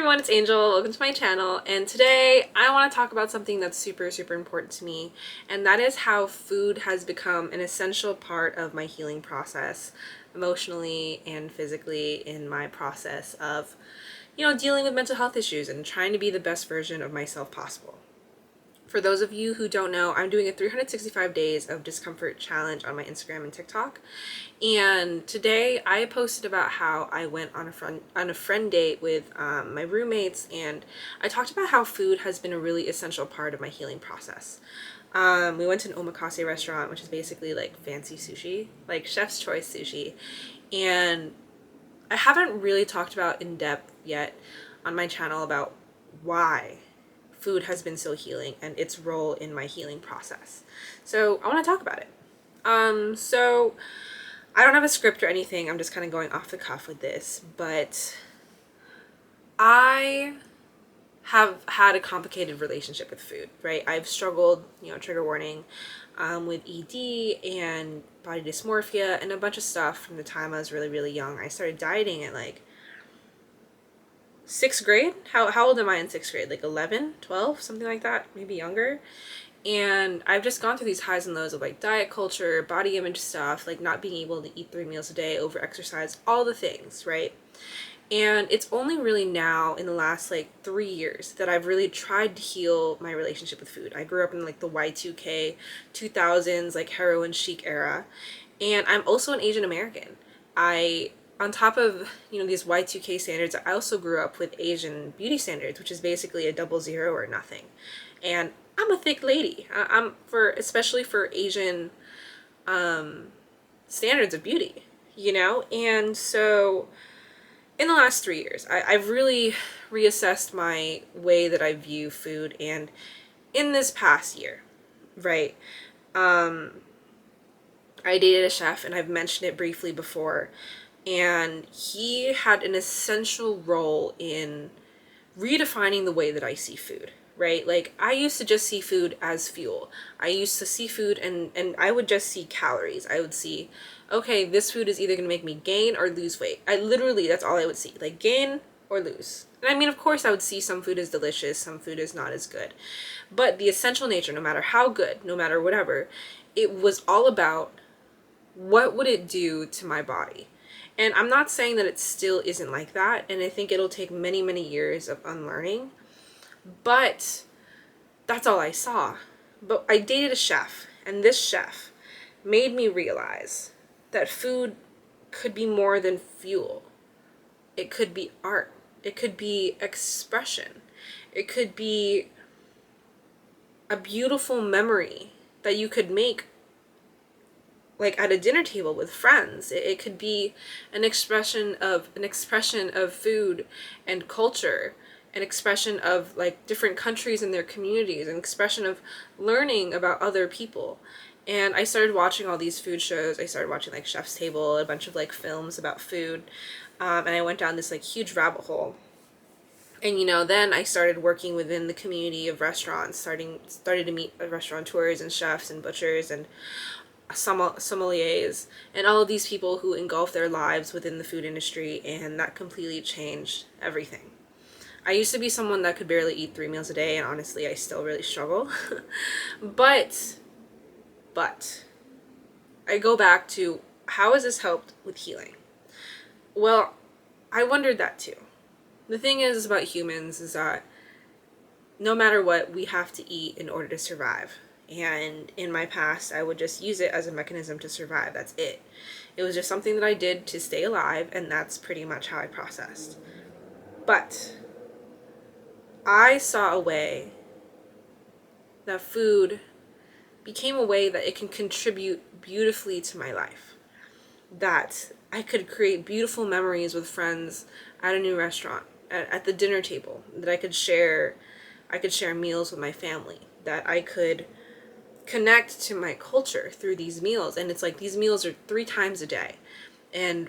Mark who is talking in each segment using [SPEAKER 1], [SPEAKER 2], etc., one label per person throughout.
[SPEAKER 1] everyone, it's Angel. Welcome to my channel, and today I want to talk about something that's super important to me, and that is how food has become an essential part of my healing process, emotionally and physically, in my process of, dealing with mental health issues and trying to be the best version of myself possible. For those of you who don't know, I'm doing a 365 days of discomfort challenge on my Instagram and TikTok. And today I posted about how I went on a friend date with my roommates, and I talked about how food has been a really essential part of my healing process. We went to an omakase restaurant, which is basically like fancy sushi, like chef's choice sushi. And I haven't really talked about in depth yet on my channel about why food has been so healing and its role in my healing process. So I want to talk about it. So I don't have a script or anything. I'm just kind of going off the cuff with this, but I have had a complicated relationship with food, right? I've struggled, trigger warning, with ED and body dysmorphia and a bunch of stuff from the time I was really young. I started dieting at like 6th grade. How old am I in 6th grade? Like 11, 12, something like that, maybe younger. And I've just gone through these highs and lows of like diet culture, body image stuff, like not being able to eat 3 meals a day, over exercise, all the things, right? And it's only really now in the last like 3 years that I've really tried to heal my relationship with food. I grew up in like the Y2K 2000s, like heroin chic era. And I'm also an Asian American. On top of, these Y2K standards, I also grew up with Asian beauty standards, which is basically a 00 or nothing. And I'm a thick lady. Especially for Asian standards of beauty, And so in the last 3 years, I've really reassessed my way that I view food. And in this past year, right, I dated a chef, and I've mentioned it briefly before, and he had an essential role in redefining the way that I see food, right? Like, I used to just see food as fuel. I used to see food and I would just see calories. I would see, okay, this food is either going to make me gain or lose weight. That's all I would see, like gain or lose. And I mean, of course, I would see some food is delicious, some food is not as good. But the essential nature, no matter how good, no matter whatever, it was all about what would it do to my body. And I'm not saying that it still isn't like that, and I think it'll take many years of unlearning, but that's all I saw. But I dated a chef, and this chef made me realize that food could be more than fuel. It could be art. It could be expression. It could be a beautiful memory that you could make, like at a dinner table with friends. It could be an expression of food and culture, an expression of like different countries and their communities, an expression of learning about other people. And I started watching all these food shows. I started watching like Chef's Table, a bunch of like films about food, and I went down this like huge rabbit hole. And then I started working within the community of restaurants, started to meet restaurateurs and chefs and butchers and sommeliers and all of these people who engulf their lives within the food industry, and that completely changed everything. I used to be someone that could barely eat 3 meals a day, and honestly I still really struggle. but I go back to, how has this helped with healing? Well, I wondered that too. The thing is about humans is that no matter what, we have to eat in order to survive. And in my past, I would just use it as a mechanism to survive. That's it. It was just something that I did to stay alive, and that's pretty much how I processed. But I saw a way that food became a way that it can contribute beautifully to my life. That I could create beautiful memories with friends at a new restaurant, at the dinner table, that I could share meals with my family, that I could connect to my culture through these meals. And it's like, these meals are 3 times a day, and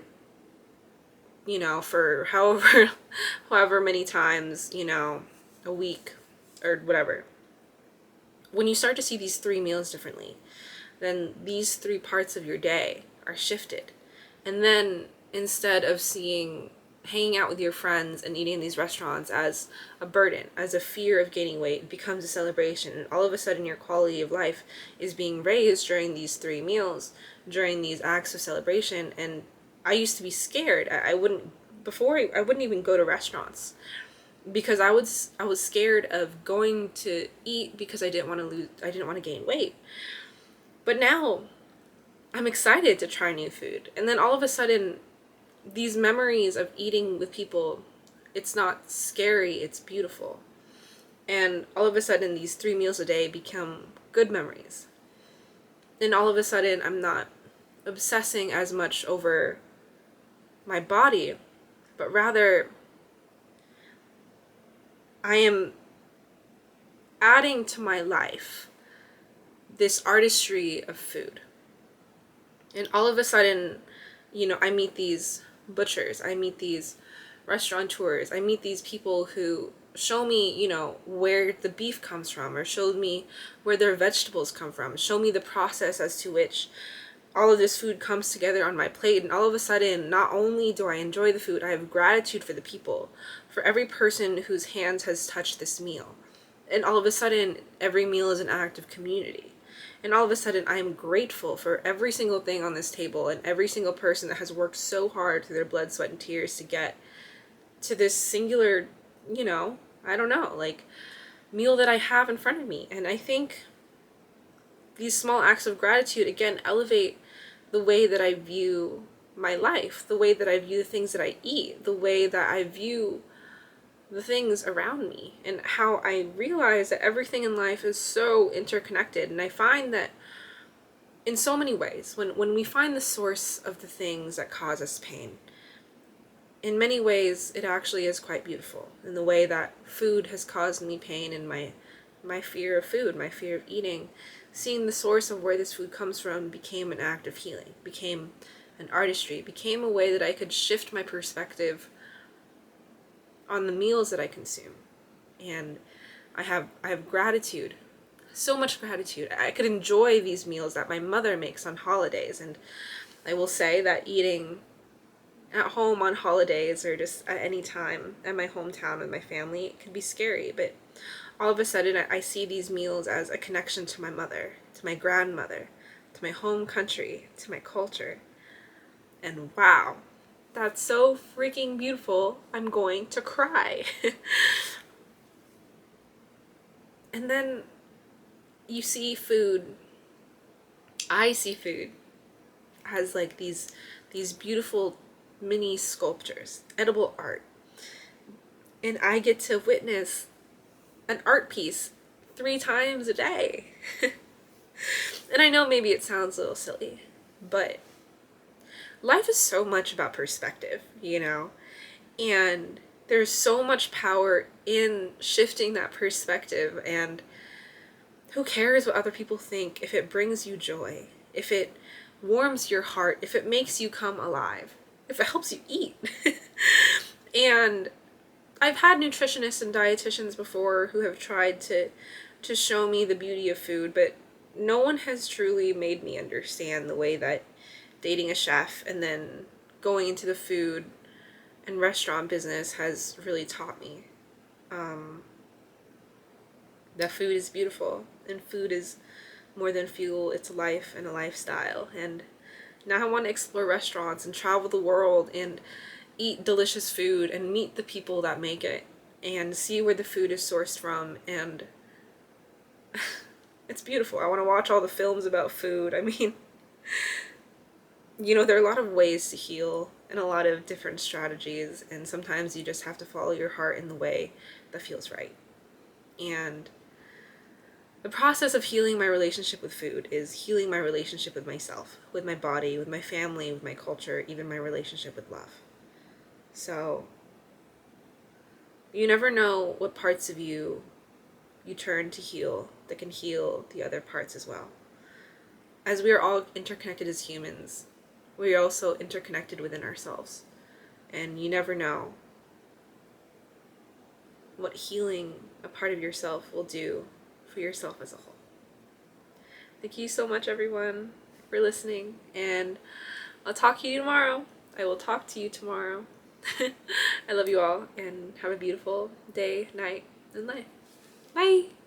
[SPEAKER 1] for however many times, a week or whatever. When you start to see these 3 meals differently, then these 3 parts of your day are shifted. And then instead of seeing hanging out with your friends and eating in these restaurants as a burden, as a fear of gaining weight. It becomes a celebration, and all of a sudden your quality of life is being raised during these 3 meals, during these acts of celebration. And I used to be scared. I wouldn't before I wouldn't even go to restaurants because I was scared of going to eat because I didn't want to gain weight. But now I'm excited to try new food. And then all of a sudden these memories of eating with people, it's not scary, it's beautiful. And all of a sudden these 3 meals a day become good memories. And all of a sudden I'm not obsessing as much over my body, but rather I am adding to my life this artistry of food. And all of a sudden, I meet these butchers, I meet these restaurateurs, I meet these people who show me, where the beef comes from, or showed me where their vegetables come from, show me the process as to which all of this food comes together on my plate. And all of a sudden, not only do I enjoy the food, I have gratitude for the people, for every person whose hands has touched this meal. And all of a sudden, every meal is an act of community. And all of a sudden, I am grateful for every single thing on this table and every single person that has worked so hard through their blood, sweat, and tears to get to this singular, I don't know, like, meal that I have in front of me. And I think these small acts of gratitude, again, elevate the way that I view my life, the way that I view the things that I eat, the way that I view the things around me, and how I realize that everything in life is so interconnected. And I find that in so many ways, when we find the source of the things that cause us pain, in many ways it actually is quite beautiful. In the way that food has caused me pain, and my fear of food, my fear of eating, seeing the source of where this food comes from became an act of healing, became an artistry, became a way that I could shift my perspective on the meals that I consume. And I have gratitude, so much gratitude. I could enjoy these meals that my mother makes on holidays. And I will say that eating at home on holidays, or just at any time at my hometown with my family, it can be scary. But all of a sudden I see these meals as a connection to my mother, to my grandmother, to my home country, to my culture. And wow, that's so freaking beautiful. I'm going to cry. And then you see food, I see food as like these beautiful mini sculptures, edible art. And I get to witness an art piece 3 times a day. And I know maybe it sounds a little silly, but life is so much about perspective, and there's so much power in shifting that perspective. And who cares what other people think if it brings you joy, if it warms your heart, if it makes you come alive, if it helps you eat. And I've had nutritionists and dietitians before who have tried to show me the beauty of food, but no one has truly made me understand the way that dating a chef and then going into the food and restaurant business has really taught me. That food is beautiful, and food is more than fuel, it's life and a lifestyle. And now I want to explore restaurants and travel the world and eat delicious food and meet the people that make it and see where the food is sourced from. And it's beautiful. I want to watch all the films about food. I mean, there are a lot of ways to heal and a lot of different strategies, and sometimes you just have to follow your heart in the way that feels right. And the process of healing my relationship with food is healing my relationship with myself, with my body, with my family, with my culture, even my relationship with love. So you never know what parts of you turn to heal that can heal the other parts as well. As we are all interconnected as humans, we are also interconnected within ourselves. And you never know what healing a part of yourself will do for yourself as a whole. Thank you so much, everyone, for listening, and I'll talk to you tomorrow. I will talk to you tomorrow. I love you all and have a beautiful day, night, and life. Bye!